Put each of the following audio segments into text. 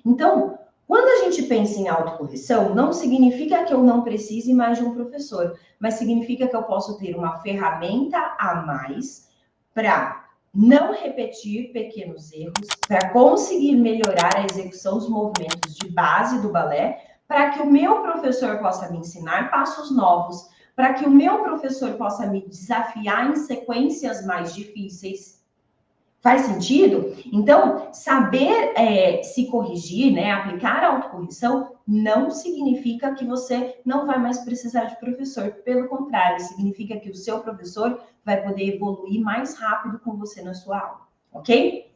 Então, quando a gente pensa em autocorreção, não significa que eu não precise mais de um professor, mas significa que eu posso ter uma ferramenta a mais para não repetir pequenos erros, para conseguir melhorar a execução dos movimentos de base do balé, para que o meu professor possa me ensinar passos novos, para que o meu professor possa me desafiar em sequências mais difíceis. Faz sentido? Então, saber se corrigir, né, aplicar a autocorreção, não significa que você não vai mais precisar de professor. Pelo contrário, significa que o seu professor vai poder evoluir mais rápido com você na sua aula, ok?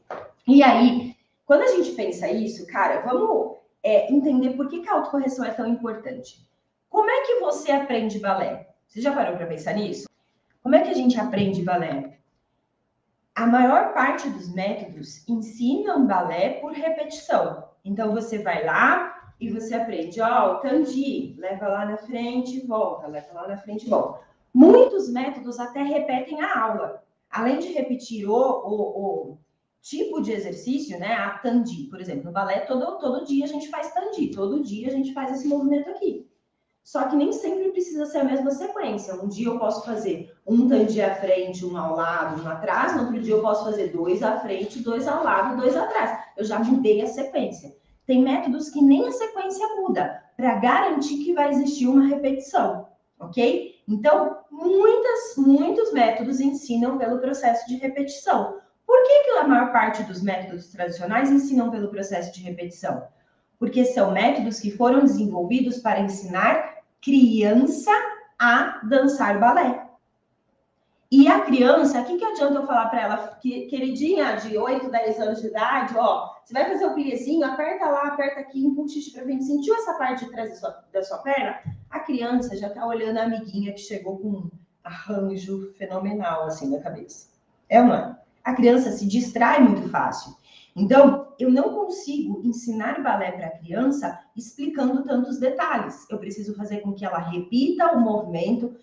E aí, quando a gente pensa isso, cara, vamos entender por que a autocorreção é tão importante. Como é que você aprende balé? Você já parou para pensar nisso? Como é que a gente aprende balé? A maior parte dos métodos ensinam balé por repetição. Então, você vai lá e você aprende, ó, o tandi, leva lá na frente e volta, leva lá na frente e volta. Muitos métodos até repetem a aula. Além de repetir o tipo de exercício, né, a tandi, por exemplo, no balé, todo dia a gente faz tandi, todo dia a gente faz esse movimento aqui. Só que nem sempre precisa ser a mesma sequência. Um dia eu posso fazer um tandi à frente, um ao lado, um atrás. No outro dia eu posso fazer 2 à frente, 2 ao lado, 2 atrás. Eu já mudei a sequência. Tem métodos que nem a sequência muda, para garantir que vai existir uma repetição, ok? Então, muitos métodos ensinam pelo processo de repetição. Por que a maior parte dos métodos tradicionais ensinam pelo processo de repetição? Porque são métodos que foram desenvolvidos para ensinar criança a dançar balé. E a criança, o que adianta eu falar para ela, queridinha de 8, 10 anos de idade, ó, você vai fazer o pliezinho, aperta lá, aperta aqui, empuxa para frente, sentiu essa parte de trás da sua perna? A criança já está olhando a amiguinha que chegou com um arranjo fenomenal assim na cabeça. É uma. A criança se distrai muito fácil. Então, eu não consigo ensinar balé para a criança explicando tantos detalhes. Eu preciso fazer com que ela repita o movimento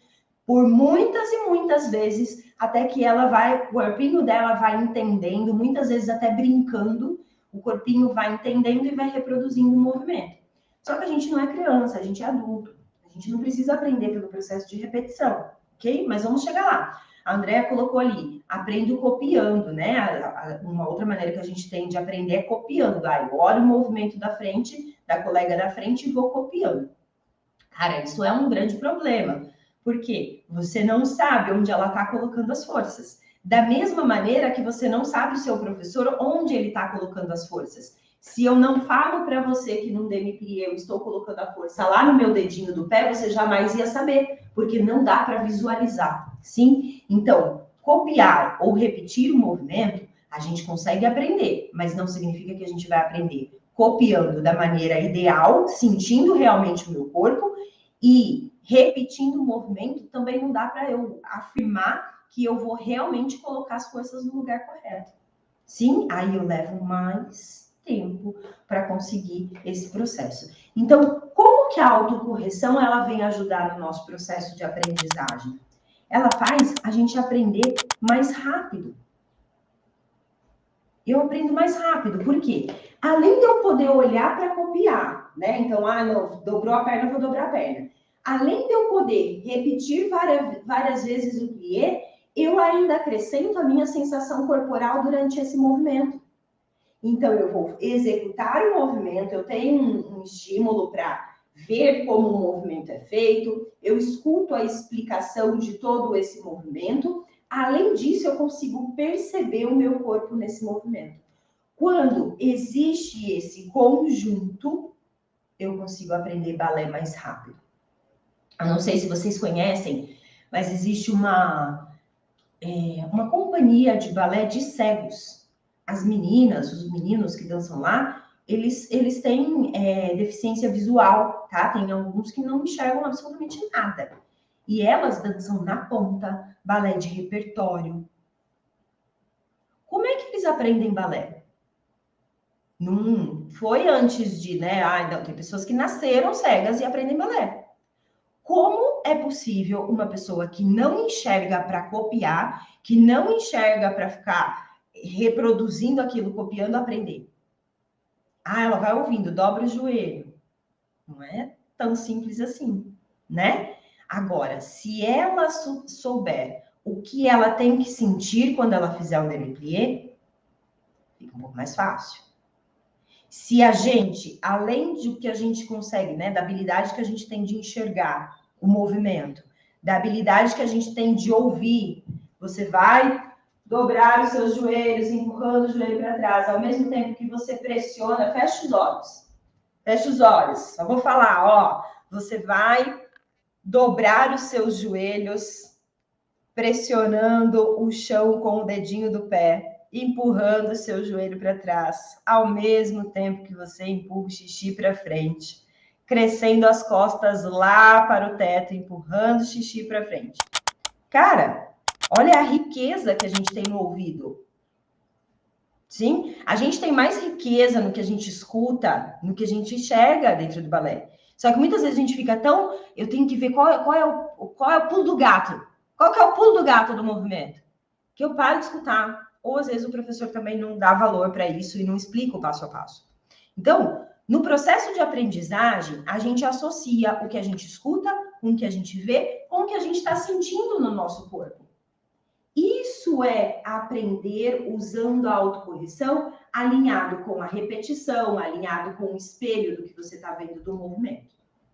por muitas e muitas vezes, até que o corpinho dela vai entendendo, muitas vezes até brincando, o corpinho vai entendendo e vai reproduzindo o movimento. Só que a gente não é criança, a gente é adulto. A gente não precisa aprender pelo processo de repetição, ok? Mas vamos chegar lá. A Andrea colocou ali, aprendo copiando, né? Uma outra maneira que a gente tem de aprender é copiando. Eu olho o movimento da frente, da colega da frente e vou copiando. Cara, isso é um grande problema, porque você não sabe onde ela está colocando as forças. Da mesma maneira que você não sabe o seu professor onde ele está colocando as forças. Se eu não falo para você que num demi-plié eu estou colocando a força lá no meu dedinho do pé, você jamais ia saber, porque não dá para visualizar, sim? Então, copiar ou repetir o movimento, a gente consegue aprender, mas não significa que a gente vai aprender copiando da maneira ideal, sentindo realmente o meu corpo e repetindo o movimento. Também não dá para eu afirmar que eu vou realmente colocar as forças no lugar correto. Sim, aí eu levo mais tempo para conseguir esse processo. Então, como que a autocorreção ela vem ajudar no nosso processo de aprendizagem? Ela faz a gente aprender mais rápido. Eu aprendo mais rápido, por quê? Além de eu poder olhar para copiar, né? Então, não, dobrou a perna, vou dobrar a perna. Além de eu poder repetir várias vezes o plié, eu ainda acrescento a minha sensação corporal durante esse movimento. Então, eu vou executar o movimento, eu tenho um estímulo para ver como o movimento é feito, eu escuto a explicação de todo esse movimento. Além disso, eu consigo perceber o meu corpo nesse movimento. Quando existe esse conjunto, eu consigo aprender balé mais rápido. Eu não sei se vocês conhecem, mas existe uma companhia de balé de cegos. As meninas, os meninos que dançam lá, eles têm deficiência visual, tá? Tem alguns que não enxergam absolutamente nada. E elas dançam na ponta, balé de repertório. Como é que eles aprendem balé? Não foi antes de, né? Não, tem pessoas que nasceram cegas e aprendem balé. Como é possível uma pessoa que não enxerga para copiar, que não enxerga para ficar reproduzindo aquilo, copiando, aprender? Ah, ela vai ouvindo, dobra o joelho. Não é tão simples assim, né? Agora, se ela souber o que ela tem que sentir quando ela fizer o développé, fica um pouco mais fácil. Se a gente, além de que a gente consegue, né, da habilidade que a gente tem de enxergar o movimento, da habilidade que a gente tem de ouvir, você vai dobrar os seus joelhos, empurrando o joelho para trás, ao mesmo tempo que você pressiona, fecha os olhos. Fecha os olhos. Só vou falar, ó, você vai dobrar os seus joelhos, pressionando o chão com o dedinho do pé, empurrando o seu joelho para trás, ao mesmo tempo que você empurra o xixi para frente, crescendo as costas lá para o teto, empurrando o xixi para frente. Cara, olha a riqueza que a gente tem no ouvido. Sim, a gente tem mais riqueza no que a gente escuta, no que a gente enxerga dentro do balé. Só que muitas vezes a gente fica tão. Eu tenho que ver qual é o pulo do gato. Qual que é o pulo do gato do movimento? Que eu paro de escutar. Ou às vezes o professor também não dá valor para isso e não explica o passo a passo. Então, no processo de aprendizagem, a gente associa o que a gente escuta com o que a gente vê, com o que a gente está sentindo no nosso corpo. Isso é aprender usando a autocorreção, alinhado com a repetição, alinhado com o espelho do que você está vendo do movimento.